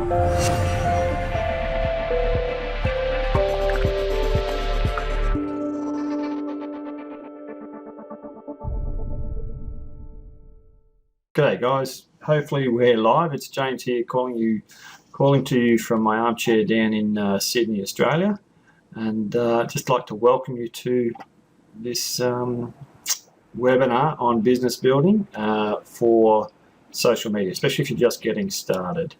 G'day guys, hopefully we're live. It's James here calling to you from my armchair down in Sydney, Australia, and just like to welcome you to this webinar on business building for social media, especially if you're just getting started.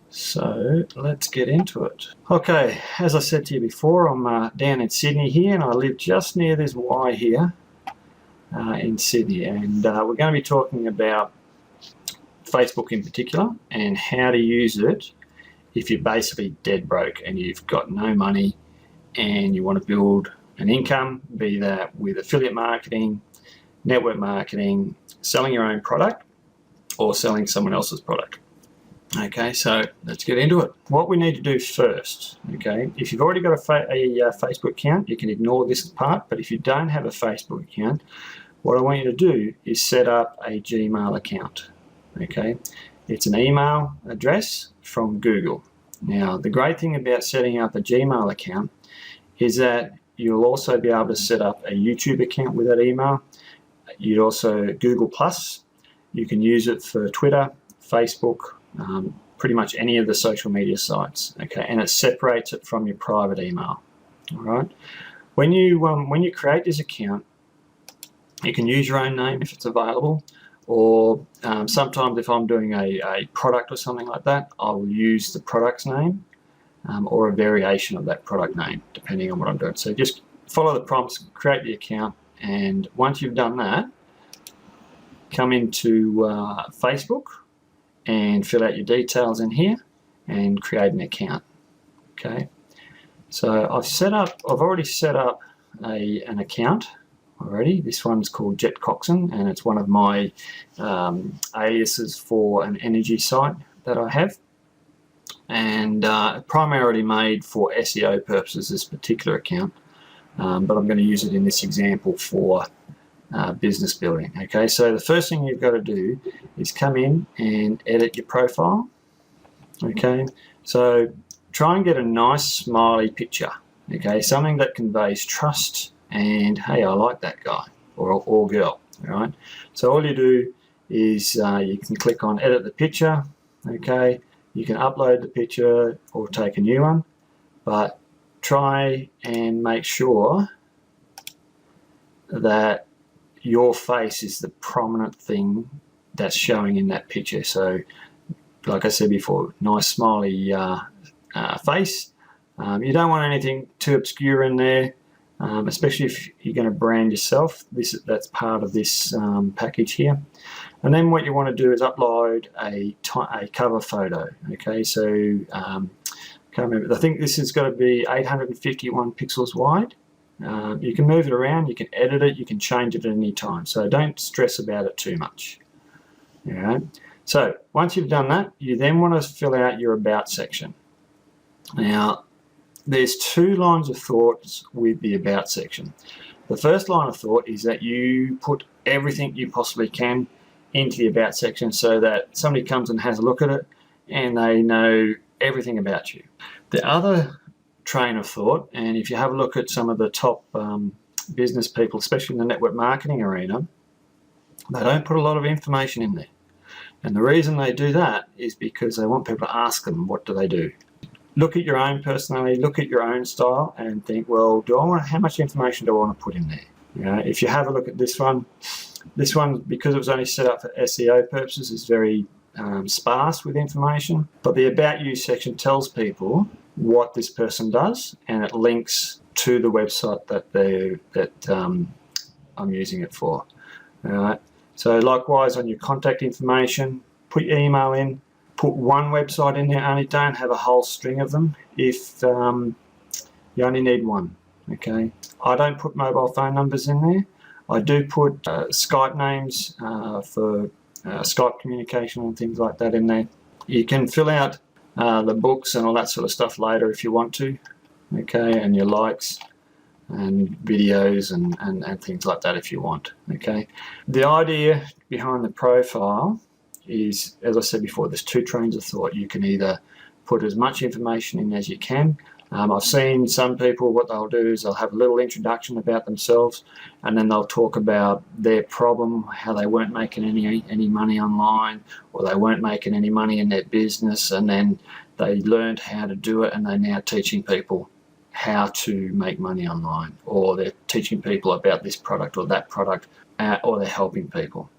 So let's get into it. Okay, as I said to you before, I'm down in Sydney here, and I live just near this Y here. In Sydney, and we're going to be talking about Facebook in particular and how to use it if you're basically dead broke and you've got no money and you want to build an income, be that with affiliate marketing, network marketing, selling your own product or selling someone else's product. Okay, so let's get into it. What we need to do first, okay, if you've already got a Facebook account, you can ignore this part, but if you don't have a Facebook account, what I want you to do is set up a Gmail account. Okay, it's an email address from Google. Now, the great thing about setting up a Gmail account is that you'll also be able to set up a YouTube account with that email. You'd also Google Plus. You can use it for Twitter, Facebook, pretty much any of the social media sites. Okay, and it separates it from your private email. All right. When you create this account, you can use your own name if it's available, or sometimes if I'm doing a product or something like that, I will use the product's name or a variation of that product name, depending on what I'm doing. So just follow the prompts, create the account, and once you've done that, come into Facebook and fill out your details in here and create an account. Okay, so I've already set up an account already. This one's called Jet Coxon, and it's one of my aliases for an energy site that I have, and primarily made for SEO purposes, this particular account, but I'm going to use it in this example for business building. Okay, so the first thing you've got to do is come in and edit your profile. Okay, so try and get a nice smiley picture, okay, something that conveys trust and hey, I like that guy or girl. All right, so all you do is you can click on edit the picture. Okay, you can upload the picture or take a new one, but try and make sure that your face is the prominent thing that's showing in that picture. So like I said before, nice smiley face. You don't want anything too obscure in there. Especially if you're going to brand yourself. That's part of this package here. And then what you want to do is upload a cover photo. Okay, so can't remember. I think this has got to be 851 pixels wide. You can move it around, you can edit it, you can change it at any time. So don't stress about it too much. All right. So once you've done that, you then want to fill out your about section. Now, there's two lines of thoughts with the about section. The first line of thought is that you put everything you possibly can into the about section so that somebody comes and has a look at it and they know everything about you. The other train of thought, and if you have a look at some of the top business people, especially in the network marketing arena, they don't put a lot of information in there. And the reason they do that is because they want people to ask them, what do they do? Look at your own personality, look at your own style, and think, well, how much information do I want to put in there? You know, if you have a look at this one, because it was only set up for SEO purposes, is very sparse with information. But the About You section tells people what this person does, and it links to the website that I'm using it for. All right. So likewise on your contact information, put your email in. Put one website in there only. Don't have a whole string of them if you only need one. Okay. I don't put mobile phone numbers in there. I do put Skype names for Skype communication and things like that in there. You can fill out the books and all that sort of stuff later if you want to. Okay, and your likes and videos and things like that if you want. Okay. The idea behind the profile is, as I said before, there's two trains of thought. You can either put as much information in as you can. I've seen some people, what they'll do is they'll have a little introduction about themselves, and then they'll talk about their problem, how they weren't making any money online, or they weren't making any money in their business, and then they learned how to do it, and they're now teaching people how to make money online, or they're teaching people about this product or that product, or they're helping people.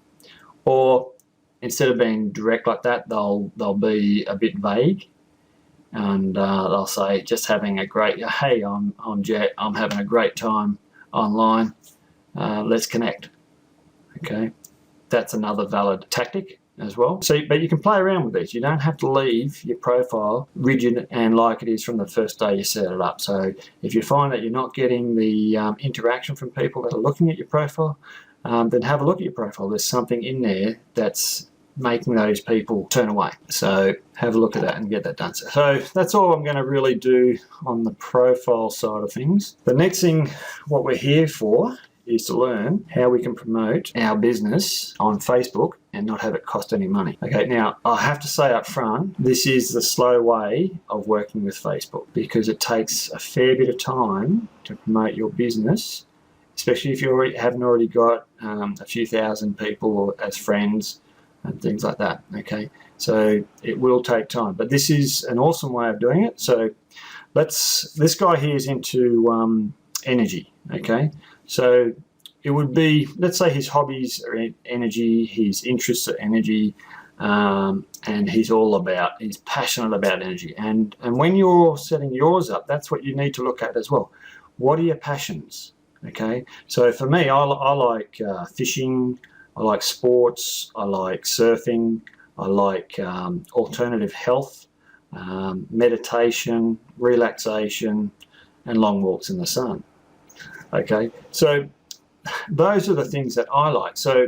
Or instead of being direct like that, they'll be a bit vague. And they'll say, just having a great, hey, I'm Jet, I'm having a great time online, let's connect. Okay, that's another valid tactic as well. So, but you can play around with these. You don't have to leave your profile rigid and like it is from the first day you set it up. So if you find that you're not getting the interaction from people that are looking at your profile, then have a look at your profile. There's something in there that's making those people turn away. So have a look at that and get that done. So that's all I'm going to really do on the profile side of things. The next thing, what we're here for, is to learn how we can promote our business on Facebook and not have it cost any money. Okay, now I have to say up front, this is the slow way of working with Facebook, because it takes a fair bit of time to promote your business, especially if you haven't already got a few thousand people as friends and things like that. Okay, so it will take time, but this is an awesome way of doing it. So this guy here is into energy. Okay, so it would be, let's say his hobbies are energy, his interests are energy, and he's passionate about energy. And when you're setting yours up, that's what you need to look at as well. What are your passions? Okay, so for me, I like fishing, I like sports, I like surfing, I like alternative health, meditation, relaxation, and long walks in the sun. Okay, so those are the things that I like. So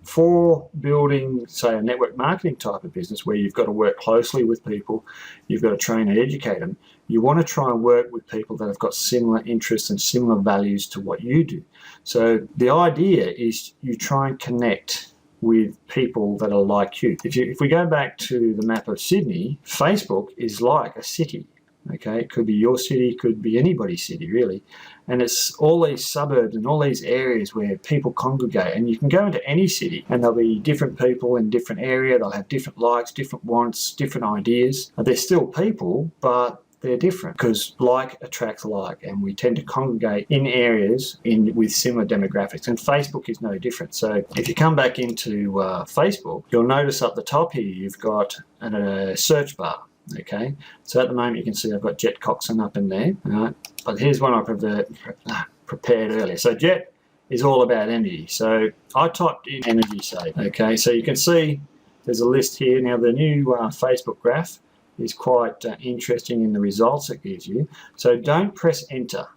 for building, say, a network marketing type of business where you've got to work closely with people, you've got to train and educate them, you want to try and work with people that have got similar interests and similar values to what you do. So the idea is you try and connect with people that are like you. If we go back to the map of Sydney, Facebook is like a city. Okay, it could be your city, it could be anybody's city really, and it's all these suburbs and all these areas where people congregate. And you can go into any city and there'll be different people in different area, they'll have different likes, different wants, different ideas. They're still people, but they're different, because like attracts like, and we tend to congregate in areas with similar demographics, and Facebook is no different. So if you come back into Facebook, you'll notice up the top here you've got a search bar. Okay, so at the moment you can see I've got Jet Coxon up in there, right? But here's one I prepared earlier. So Jet is all about energy. So I typed in energy save. Okay, so you can see there's a list here. Now the new Facebook graph is quite interesting in the results it gives you. So don't press enter,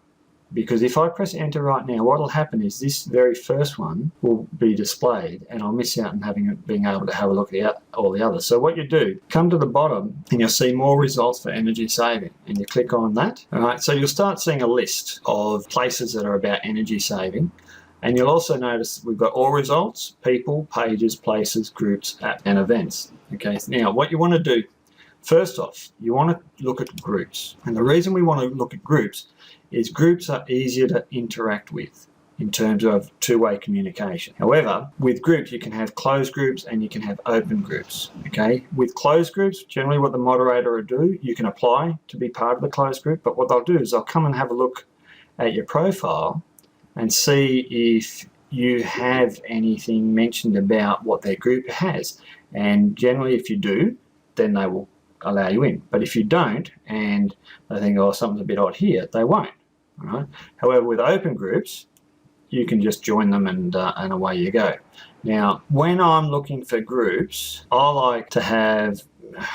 because if I press enter right now, what will happen is this very first one will be displayed and I'll miss out on being able to have a look at all the others. So what you do, come to the bottom and you'll see more results for energy saving, and you click on that. All right, so you'll start seeing a list of places that are about energy saving, and you'll also notice we've got all results, people, pages, places, groups, apps, and events. Okay, now what you want to do, first off, you want to look at groups. And the reason we want to look at groups is groups are easier to interact with in terms of two-way communication. However, with groups, you can have closed groups and you can have open groups. Okay, with closed groups, generally what the moderator will do, you can apply to be part of the closed group, but what they'll do is they'll come and have a look at your profile and see if you have anything mentioned about what their group has. And generally, if you do, then they will allow you in. But if you don't, and they think, oh, something's a bit odd here, they won't. All right? However, with open groups, you can just join them and away you go. Now, when I'm looking for groups, I like to have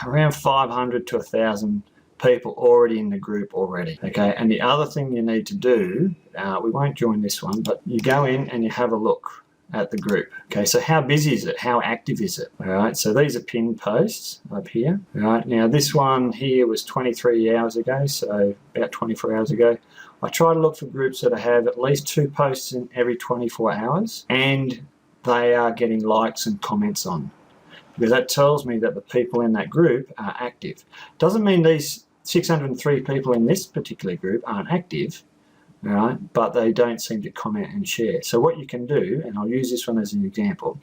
around 500 to 1,000 people already in the group already. Okay, and the other thing you need to do, we won't join this one, but you go in and you have a look at the group. Okay, so how busy is it? How active is it? All right, so these are pinned posts up here. All right, now this one here was 23 hours ago, so about 24 hours ago. I try to look for groups that have at least 2 posts in every 24 hours and they are getting likes and comments on. because that tells me that the people in that group are active. Doesn't mean these 603 people in this particular group aren't active, all right, but they don't seem to comment and share. So what you can do, and I'll use this one as an example,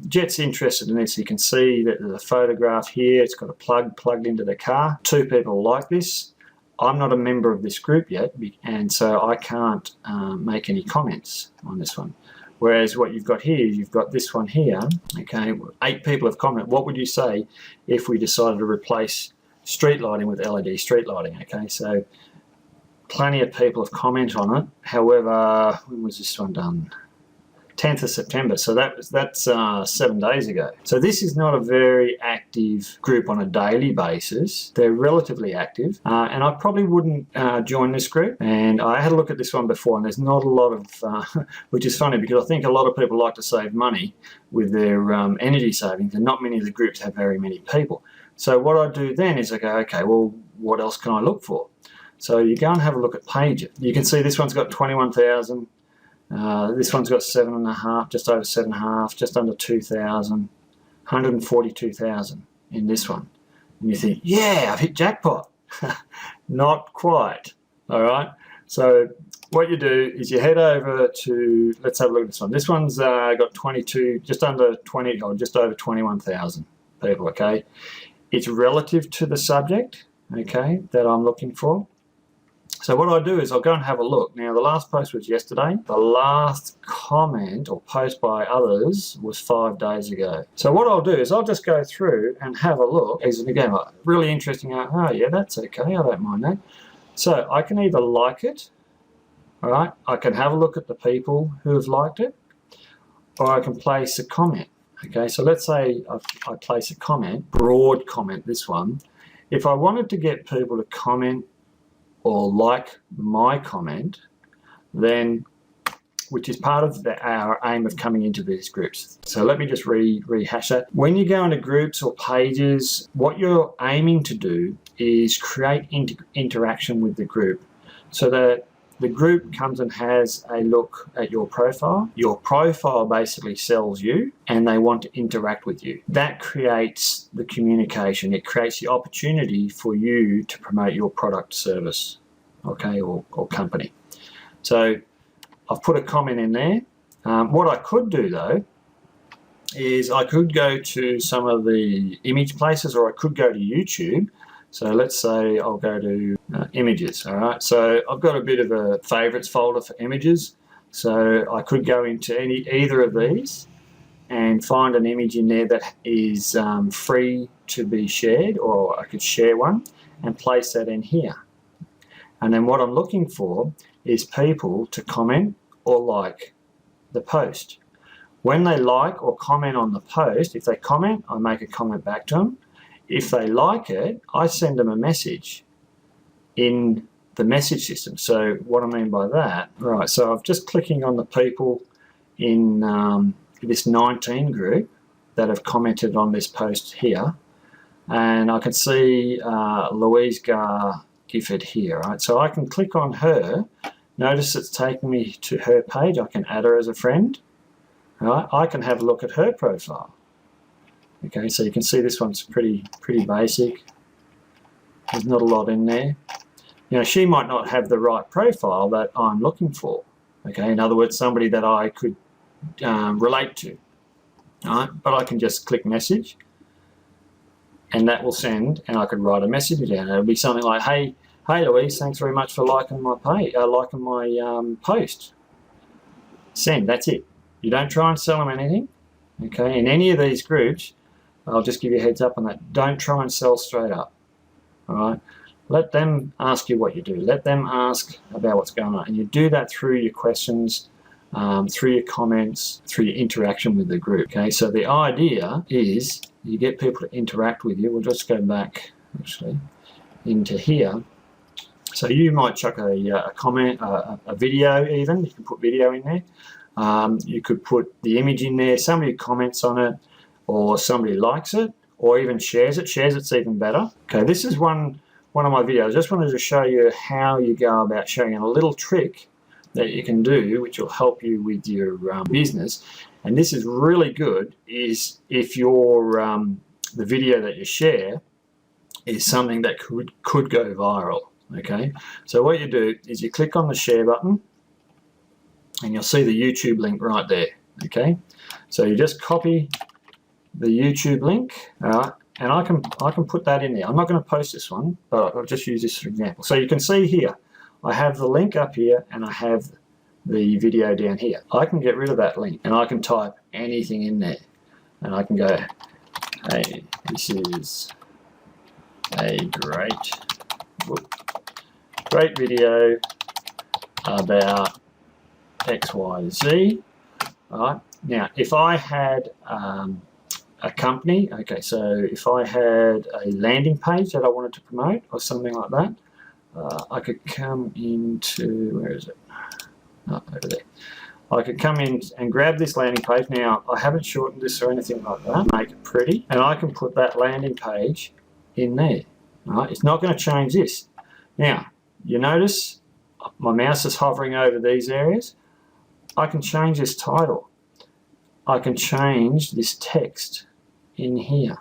Jet's interested in this. You can see that there's a photograph here. It's got a plug plugged into the car. 2 people like this. I'm not a member of this group yet, and so I can't make any comments on this one. Whereas what you've got here, you've got this one here, okay, 8 people have commented. What would you say if we decided to replace street lighting with LED street lighting? Okay, so plenty of people have commented on it. However, when was this one done? 10th of September, so that's 7 days ago. So this is not a very active group on a daily basis. They're relatively active, and I probably wouldn't join this group. And I had a look at this one before, and there's not a lot of, which is funny because I think a lot of people like to save money with their energy savings, and not many of the groups have very many people. So what I do then is I go, okay, well, what else can I look for? So you go and have a look at pages. You can see this one's got 21,000. This one's got 7.5, just over 7.5, just under 2,000, 142,000 in this one. And you think, yeah, I've hit jackpot. Not quite. All right. So what you do is you head over to, let's have a look at this one. This one's got 22, just under 20, or just over 21,000 people. Okay. It's relative to the subject, okay, that I'm looking for. So what I do is I'll go and have a look. Now, the last post was yesterday. The last comment or post by others was 5 days ago. So what I'll do is I'll just go through and have a look. And again, really interesting. Oh, yeah, that's okay. I don't mind that. So I can either like it, all right? I can have a look at the people who have liked it, or I can place a comment. Okay, so let's say I place a comment, broad comment, this one. If I wanted to get people to comment or like my comment, then, which is part of our aim of coming into these groups. So let me just rehash that. When you go into groups or pages, what you're aiming to do is create interaction with the group so that the group comes and has a look at your profile. Your profile basically sells you and they want to interact with you. That creates the communication. It creates the opportunity for you to promote your product, service, okay, or company. So I've put a comment in there. What I could do though is I could go to some of the image places, or I could go to YouTube. So let's say I'll go to images, all right? So I've got a bit of a favorites folder for images. So I could go into either of these and find an image in there that is free to be shared, or I could share one and place that in here. And then what I'm looking for is people to comment or like the post. When they like or comment on the post, if they comment, I make a comment back to them. If they like it, I send them a message in the message system. So what I mean by that, right, so I'm just clicking on the people in this 19 group that have commented on this post here, and I can see Louise Gifford here, right? So I can click on her. Notice it's taking me to her page. I can add her as a friend, right? I can have a look at her profile. Okay, so you can see this one's pretty basic. There's not a lot in there. You know, she might not have the right profile that I'm looking for. Okay, in other words, somebody that I could relate to. All right, but I can just click message, and that will send, and I could write a message down. It'll be something like, "Hey Louise, thanks very much for liking my post." Send. That's it. You don't try and sell them anything. Okay, in any of these groups, I'll just give you a heads up on that. Don't try and sell straight up. All right. Let them ask you what you do. Let them ask about what's going on. And you do that through your questions, through your comments, through your interaction with the group. Okay, so the idea is you get people to interact with you. We'll just go back actually into here. So you might chuck a comment, a video even. You can put video in there. You could put the image in there. Somebody comments on it, or somebody likes it, or even shares it. Shares it's even better. Okay, this is one of my videos. I just wanted to show you how you go about showing a little trick that you can do, which will help you with your business, and this is really good, is if your the video that you share is something that could go viral. Okay, so what you do is you click on the share button, and you'll see the YouTube link right there. Okay, so you just copy the YouTube link, all right, and I can put that in there. I'm not going to post this one, but I'll just use this for example. So you can see here, I have the link up here and I have the video down here. I can get rid of that link and I can type anything in there, and I can go, hey, this is a great video about XYZ. All right. Now, if I had a company, okay, so if I had a landing page that I wanted to promote or something like that, I could come into, where is it? Oh, over there. I could come in and grab this landing page. Now, I haven't shortened this or anything like that, make it pretty, and I can put that landing page in there. All right. It's not going to change this. Now, you notice my mouse is hovering over these areas. I can change this title. I can change this text in here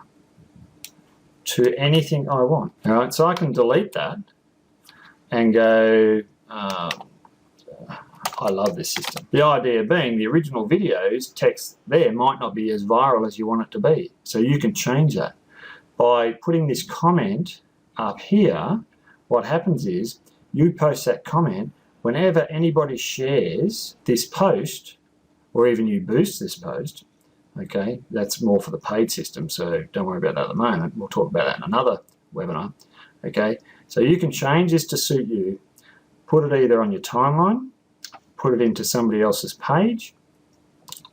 to anything I want. All right, so I can delete that and go, I love this system. The idea being the original video's text there might not be as viral as you want it to be. So you can change that. By putting this comment up here, what happens is you post that comment. Whenever anybody shares this post, or even you boost this post, okay, that's more for the paid system, so don't worry about that at the moment. We'll talk about that in another webinar. Okay, so you can change this to suit you, put it either on your timeline, put it into somebody else's page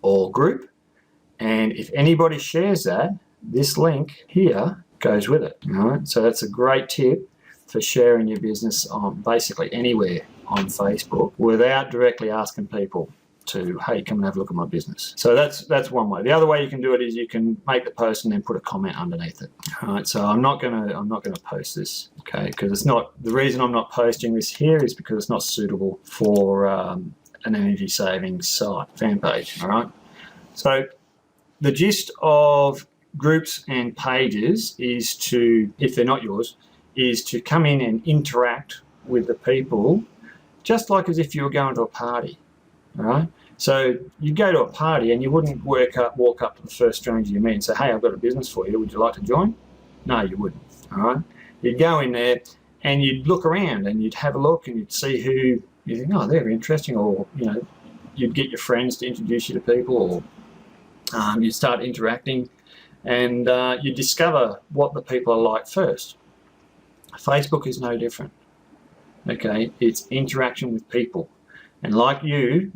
or group, and if anybody shares that, this link here goes with it. All right, so that's a great tip for sharing your business on basically anywhere on Facebook without directly asking people to, hey, come and have a look at my business. So that's one way. The other way you can do it is you can make the post and then put a comment underneath it. All right, so I'm not gonna post this, okay, because it's not, the reason I'm not posting this here is because it's not suitable for an energy saving site, fan page. All right, so the gist of groups and pages is to, if they're not yours, is to come in and interact with the people just like as if you were going to a party. All right, so you go to a party and you wouldn't walk up to the first stranger you meet and say, hey, I've got a business for you, would you like to join? No, you wouldn't. All right, you'd go in there and you'd look around and you'd have a look and you'd see who you think, oh, they're interesting, or you'd get your friends to introduce you to people, or you'd start interacting and you discover what the people are like first. Facebook is no different. Okay, it's interaction with people, and like you,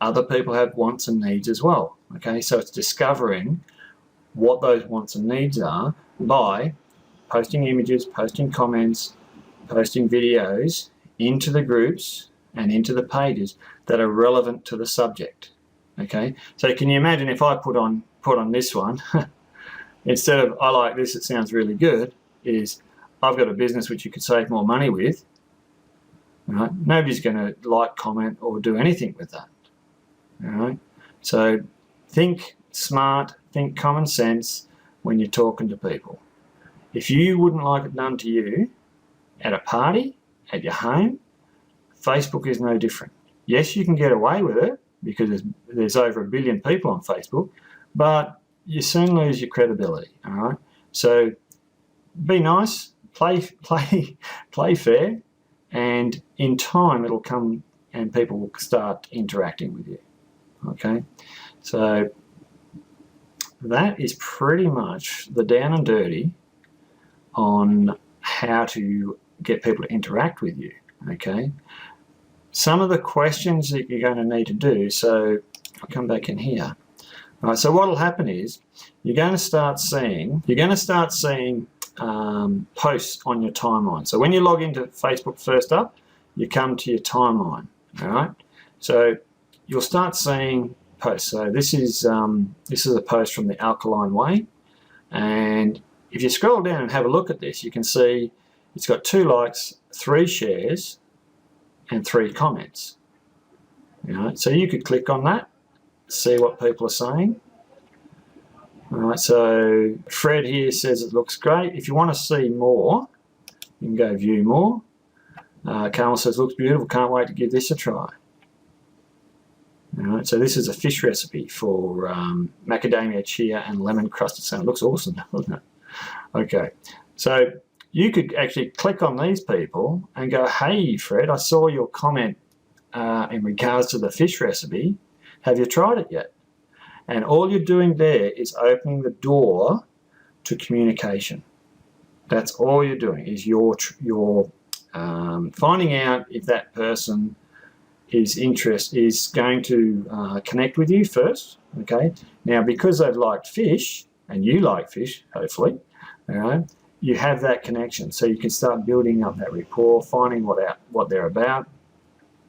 other people have wants and needs as well. Okay, so it's discovering what those wants and needs are by posting images, posting comments, posting videos into the groups and into the pages that are relevant to the subject. Okay, so can you imagine if I put on this one instead of I like this, it sounds really good, is I've got a business which you could save more money with. Right? Nobody's going to like, comment, or do anything with that. All right? So think smart, think common sense when you're talking to people. If you wouldn't like it done to you at a party, at your home, Facebook is no different. Yes, you can get away with it because there's over 1 billion people on Facebook, but you soon lose your credibility. All right? So be nice, play fair, and in time it'll come and people will start interacting with you. Okay, so that is pretty much the down and dirty on how to get people to interact with you. Okay, some of the questions that you're going to need to do, so I'll come back in here. All right, so what will happen is you're going to start seeing posts on your timeline. So when you log into Facebook first up, you come to your timeline. All right, so you'll start seeing posts. So this is a post from the Alkaline Way, and if you scroll down and have a look at this, you can see it's got 2 likes, 3 shares, and 3 comments. So you could click on that, see what people are saying. All right, so Fred here says it looks great. If you want to see more, you can go view more. Carmel says looks beautiful, can't wait to give this a try. All right, so this is a fish recipe for macadamia chia and lemon crusted salmon. It looks awesome, doesn't it? Okay, so you could actually click on these people and go, hey Fred, I saw your comment in regards to the fish recipe. Have you tried it yet? And all you're doing there is opening the door to communication. That's all you're doing, is you're finding out if that person is going to connect with you first. Okay. Now, because they've liked fish and you like fish, hopefully, all right, you have that connection, so you can start building up that rapport, finding what they're about.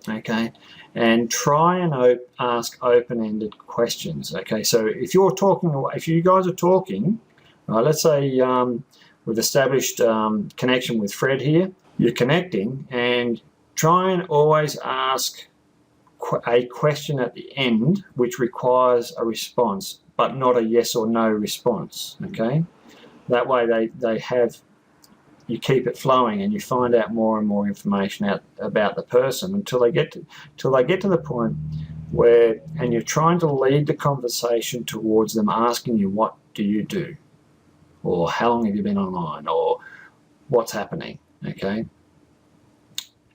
Okay, and try and ask open-ended questions. Okay, so if you guys are talking, let's say we've established connection with Fred here, you're connecting, and try and always ask a question at the end which requires a response, but not a yes or no response. Okay, that way you keep it flowing and you find out more and more information about the person until they get to the point where, and you're trying to lead the conversation towards them asking you, what do you do? Or how long have you been online? Or what's happening? Okay.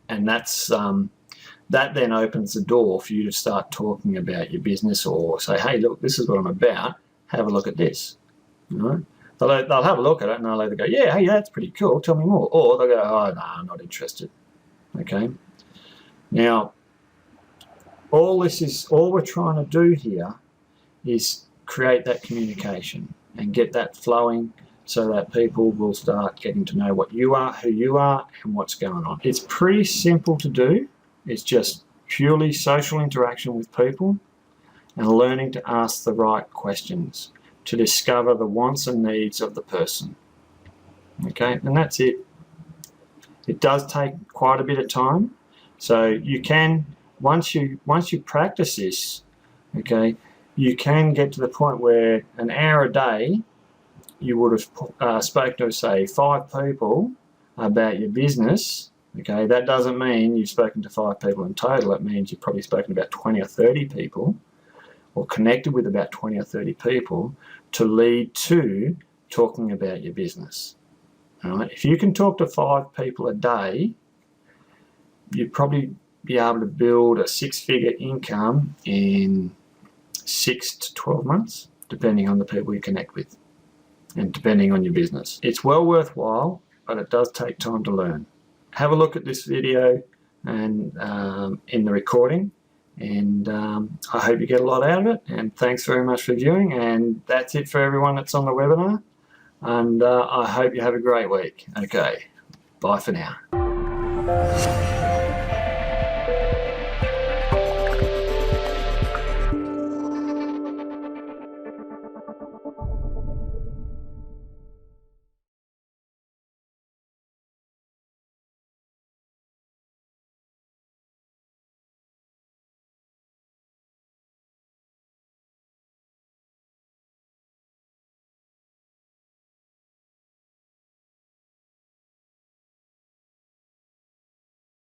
And that's that then opens the door for you to start talking about your business, or say, hey, look, this is what I'm about. Have a look at this. All right? They'll have a look at it and they'll either go, yeah, hey, that's pretty cool, tell me more. Or they'll go, oh, no, I'm not interested. Okay. Now, all we're trying to do here is create that communication and get that flowing so that people will start getting to know what you are, who you are, and what's going on. It's pretty simple to do. It's just purely social interaction with people and learning to ask the right questions to discover the wants and needs of the person. Okay, and that's it. It does take quite a bit of time. So you can, once you practice this, okay, you can get to the point where an hour a day, you would have spoken to, say, 5 people about your business. Okay, that doesn't mean you've spoken to 5 people in total. It means you've probably spoken to about 20 or 30 people, or connected with about 20 or 30 people, to lead to talking about your business. All right? If you can talk to 5 people a day, you'd probably be able to build a 6-figure income in 6 to 12 months, depending on the people you connect with and depending on your business. It's well worthwhile, but it does take time to learn. Have a look at this video and in the recording, and I hope you get a lot out of it, and thanks very much for viewing. And that's it for everyone that's on the webinar, and I hope you have a great week. Okay, bye for now.